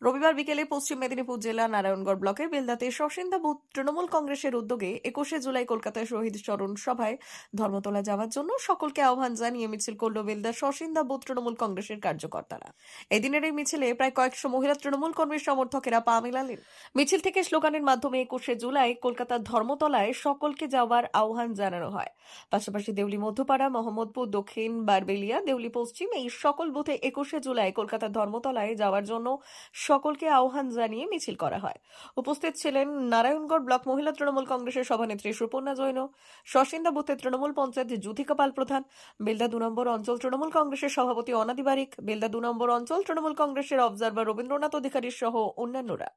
রবিবার বিকেলে পশ্চিম মেদিনীপুর জেলা নারায়ণগড় ব্লকের বেলদাতে সসেন্দা বুথ তৃণমূল কংগ্রেসের উদ্যোগে 21শে জুলাই কলকাতায় শহীদ স্মরণ সভায় ধর্মতলা যাওয়ার জন্য সকলকে আহ্বান জানিয়ে মিছিল করল বেলদা সসেন্দা বুথ তৃণমূল কংগ্রেসের কার্যকর্তারা। এদিনের এই মিছিলে প্রায় কয়েকশো মহিলা তৃণমূল কর্মীর সমর্থকেরা পা মেলালেন। মিছিল থেকে স্লোগানের মাধ্যমে 21শে জুলাই কলকাতার ধর্মতলায় সকলকে যাওয়ার আহ্বান জানানো হয়। পাশাপাশি দেউলি মধ্যপাড়া, মোহাম্মদপুর দক্ষিণ, বারবেলিয়া, দেউলি পশ্চিম এই সকল বুথে 21শে জুলাই কলকাতার ধর্মতলায় যাওয়ার জন্য সকলকে আহ্বান জানিয়ে মিছিল করা হয়। উপস্থিত ছিলেন নারায়ণগড় ব্লক মহিলা তৃণমূল কংগ্রেসের সভানেত্রী সুপর্ণা জৈন, সসেন্দা বুথের তৃণমূল পঞ্চায়েত জ্যোতিকা পাল প্রধান, বেলদা 2 নম্বর অঞ্চল তৃণমূল কংগ্রেসের সভাপতি অনাদি বারিক, বেলদা 2 নম্বর অঞ্চল তৃণমূল কংগ্রেসের অবজারভার রবীন্দ্রনাথ অধিকারী সহ অন্যান্যরা।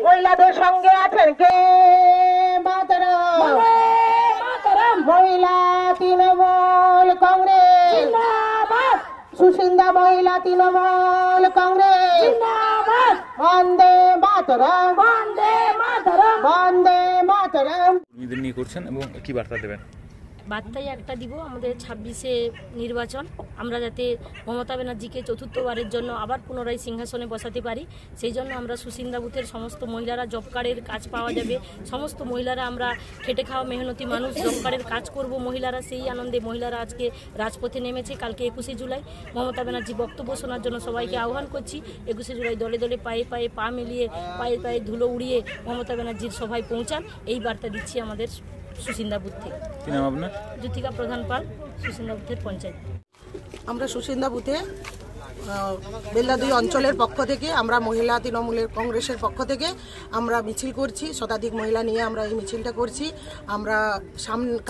মহিলাদের সঙ্গে আছেন কে? মহিলা তৃণমূল কংগ্রেস, সুসিন্দা মহিলা তৃণমূল কংগ্রেস, বন্দে মাতরম, বন্দে মাতরম, বন্দে মাতরম। কর্মীদের নিয়ে করছেন এবং কি বার্তা দেবেন? বার্তাই একটা দিব, আমাদের 26শে নির্বাচন, আমরা যাতে মমতা ব্যানার্জিকে চতুর্থবারের জন্য আবার পুনরায় সিংহাসনে বসাতে পারি, সেই জন্য আমরা সুসিন্দা বুথের সমস্ত মহিলারা জব কার্ডের কাজ পাওয়া যাবে, সমস্ত মহিলারা আমরা খেটে খাওয়া মেহনতি মানুষ, জব কার্ডের কাজ করব মহিলারা, সেই আনন্দে মহিলারা আজকে রাজপথে নেমেছে। কালকে 21শে জুলাই মমতা ব্যানার্জি বক্তব্য শোনার জন্য সবাইকে আহ্বান করছি। 21শে জুলাই দলে দলে পায়ে পায়ে পা মিলিয়ে, পায়ে পায়ে ধুলো উড়িয়ে মমতা ব্যানার্জির সভায় পৌঁছান, এই বার্তা দিচ্ছি আমাদের সুসিন্দা বুথ থেকে। কি নাম আপনার? জ্যোতিকা প্রধান পাল, সুসিন্দা বুথের পঞ্চায়েত। আমরা সুসিন্দা বুথে বেলদা 2 অঞ্চলের পক্ষ থেকে, আমরা মহিলা তৃণমূলের কংগ্রেসের পক্ষ থেকে আমরা মিছিল করছি। শতাধিক মহিলা নিয়ে আমরা এই মিছিলটা করছি। আমরা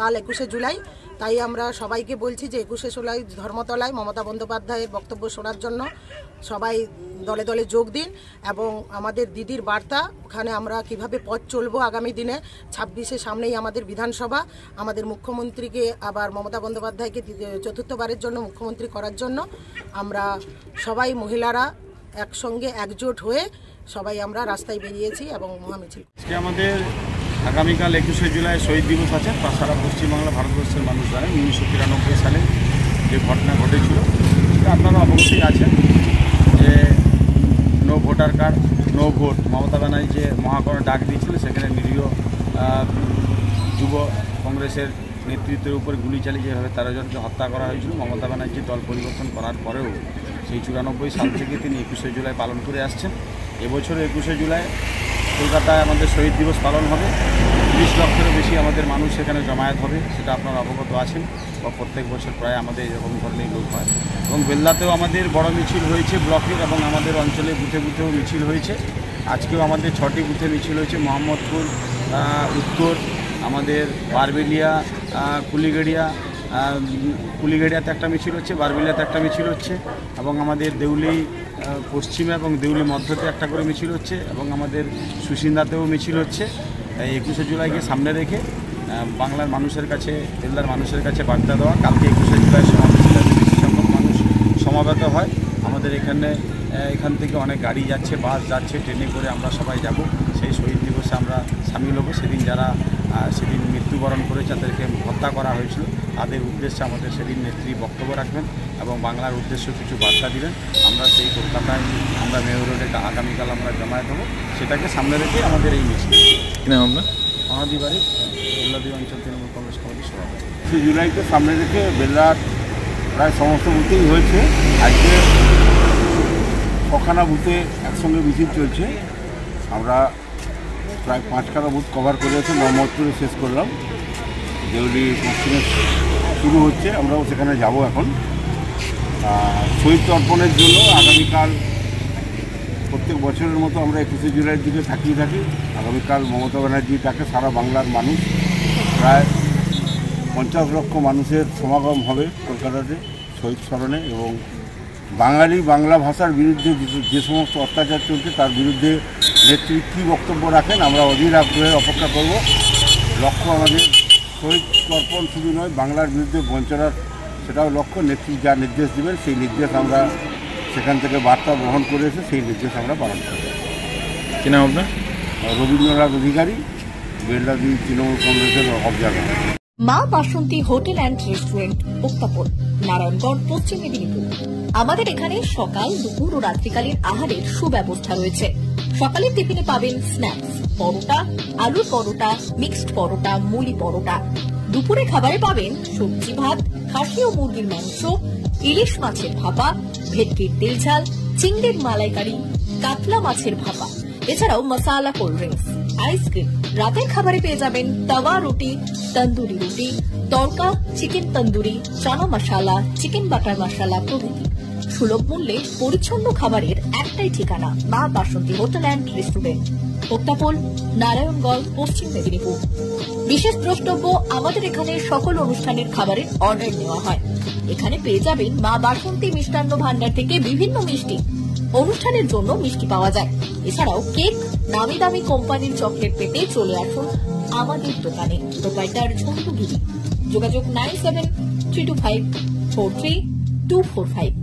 কাল 21শে জুলাই, তাই আমরা সবাইকে বলছি যে 21শে জুলাই ধর্মতলায় মমতা বন্দ্যোপাধ্যায়ের বক্তব্য শোনার জন্য সবাই দলে দলে যোগ দিন এবং আমাদের দিদির বার্তা, ওখানে আমরা কিভাবে পথ চলবো আগামী দিনে। 26শে সামনেই আমাদের বিধানসভা, আমাদের মুখ্যমন্ত্রীকে আবার মমতা বন্দ্যোপাধ্যায়কে চতুর্থবারের জন্য মুখ্যমন্ত্রী করার জন্য আমরা সবাই মহিলারা একসঙ্গে একজোট হয়ে সবাই আমরা রাস্তায় বেরিয়েছি এবং মহামিছিল। আজকে আমাদের আগামীকাল 21শে জুলাই শহীদ দিবস আছে। সারা পশ্চিমবাংলা ভারতবর্ষের মানুষ জানেন 1993 সালে যে ঘটনা ঘটেছিল, আপনারা অবশ্যই আছেন যে no voter card no vote, Mamata Banerjee যে মহাকরণে ডাক দিয়েছিল, সেখানে নিরীহ যুব কংগ্রেসের নেতৃত্বের উপর গুলি চালিয়ে যেভাবে 13 জনকে হত্যা করা হয়েছিল, মমতা ব্যানার্জি দল পরিবর্তন করার পরেও সেই 94 সাল থেকে তিনি 21শে জুলাই পালন করে আসছেন। এবছর 21শে জুলাই কলকাতায় আমাদের শহীদ দিবস পালন হবে। 30 লক্ষেরও বেশি আমাদের মানুষ সেখানে জমায়েত হবে, সেটা আপনারা অবগত আছেন। বা প্রত্যেক বছর প্রায় আমাদের এরকম ধরনের লোক হয় এবং বেলদাতেও আমাদের বড় মিছিল হয়েছে ব্লকের, এবং আমাদের অঞ্চলে বুথে বুথেও মিছিল হয়েছে। আজকেও আমাদের 6টি বুথে মিছিল হয়েছে। মোহাম্মদপুর উত্তর, আমাদের বারবেলিয়া, কুলিগেড়িয়াতে একটা মিছিল হচ্ছে, বারবেলিয়াতে একটা মিছিল হচ্ছে, এবং আমাদের দেউলি পশ্চিমে এবং দেউলি মধ্যতে একটা করে মিছিল হচ্ছে, এবং আমাদের সুসিন্দাতেও মিছিল হচ্ছে। 21শে জুলাইকে সামনে রেখে বাংলার মানুষের কাছে, বেলদার মানুষের কাছে বার্তা দেওয়া, কালকে 21শে জুলাই সমাবেশে বেশি সংখ্যক মানুষ সমাবেত হয়। আমাদের এখান থেকে অনেক গাড়ি যাচ্ছে, বাস যাচ্ছে, ট্রেনে করে আমরা সবাই যাব। সেই শহীদ দিবসে আমরা সামিল হব। সেদিন মৃত্যুবরণ করে যাদেরকে হত্যা করা হয়েছিল তাদের উদ্দেশ্যে আমাদের সেদিন নেত্রী বক্তব্য রাখবেন এবং বাংলার উদ্দেশ্যে কিছু বার্তা দিবেন। আমরা সেই কলকাতায় আমরা মেয়র রোডে আগামীকাল আমরা জমায়েত হব, সেটাকে সামনে রেখে আমাদের এই মিছিল। কি নাম আপনার? অনাদি বারিক, বেলদা 2 অঞ্চল তৃণমূল কংগ্রেস কমিটির সভাপতি। 21শে জুলাইকে সামনে রেখে বেলদার প্রায় সমস্ত বুথেই হয়েছে। আজকে 6খানা বুথে একসঙ্গে মিছিল চলছে। আমরা প্রায় 5খানা বুথ কভার করেছি। মোহাম্মদপুরে শেষ করলাম, দেউলি পশ্চিমে শুরু হচ্ছে, আমরাও সেখানে যাব এখন। শহীদ তর্পণের জন্য আগামীকাল প্রত্যেক বছরের মতো আমরা 21শে জুলাইয়ের দিকে তাকিয়ে থাকি। আগামীকাল মমতা ব্যানার্জি তাকে সারা বাংলার মানুষ, প্রায় 50 লক্ষ মানুষের সমাগম হবে কলকাতাতে শহীদ স্মরণে, এবং বাঙালি বাংলা ভাষার বিরুদ্ধে যে সমস্ত অত্যাচার চলছে তার বিরুদ্ধে নেত্রী কী বক্তব্য রাখেন আমরা অধীর আগ্রহে অপেক্ষা করব। লক্ষ্য আমাদের শহীদ তর্পণ শুধু নয়, বাংলার বিরুদ্ধে বঞ্চনার সেটাও লক্ষ্য। নেত্রী যা নির্দেশ দেবেন সেই নির্দেশ আমরা সেখান থেকে বার্তা বহন করে এসে সেই নির্দেশ আমরা পালন করব। কি নাম আপনার? রবীন্দ্রনাথ অধিকারী, বেলদা 2 তৃণমূল কংগ্রেসের অবজারভার। মা বাসন্তী হোটেল অ্যান্ড রেস্টুরেন্ট, উত্তাপন, নারায়ণগড়, পশ্চিম মেদিনীপুর। আমাদের এখানে সকাল, দুপুর ও রাত্রিকালীন আহারের সুব্যবস্থা রয়েছে। সকালের টিফিনে পাবেন স্ন্যাক্স, পরোটা, আলুর পরোটা, মিক্সড পরোটা, মুলি পরোটা। দুপুরে খাবারে পাবেন সবজি ভাত, খাসি ও মুরগির মাংস, ইলিশ মাছের ভাপা, ভেটকির তেল ঝাল, চিংড়ির মালাইকারি, কাতলা মাছের ভাপা, এছাড়াও মশালা কোল্ড ড্রিঙ্কস, আইসক্রিম। রাতের খাবারে পেয়ে যাবেন তাওয়া রুটি, তন্দুরি রুটি, তড়কা, চিকেন তন্দুরি, চানা মশালা, চিকেন বাটার মশালা প্রভৃতি। সুলভ মূল্যে পরিচ্ছন্ন খাবারের একটাই ঠিকানা, মা বাসন্তী হোটেল অ্যান্ড রেস্টুরেন্ট, উত্তাপন, নারায়ণগড়, পশ্চিম মেদিনীপুর। বিশেষ দ্রষ্টব্য, আমাদের এখানে সকল অনুষ্ঠানের খাবারের অর্ডার নেওয়া হয়। এখানে পেয়ে যাবেন মা বাসন্তী মিষ্টান্ন ভান্ডার থেকে বিভিন্ন মিষ্টি। অনুষ্ঠানের জন্য মিষ্টি পাওয়া যায়। এছাড়াও কেক, নামি দামি কোম্পানির চকলেট পেতে চলে আসুন আমাদের দোকানে। প্রোপাইটার ঝন্টু গিরি। যোগাযোগ 9732543245।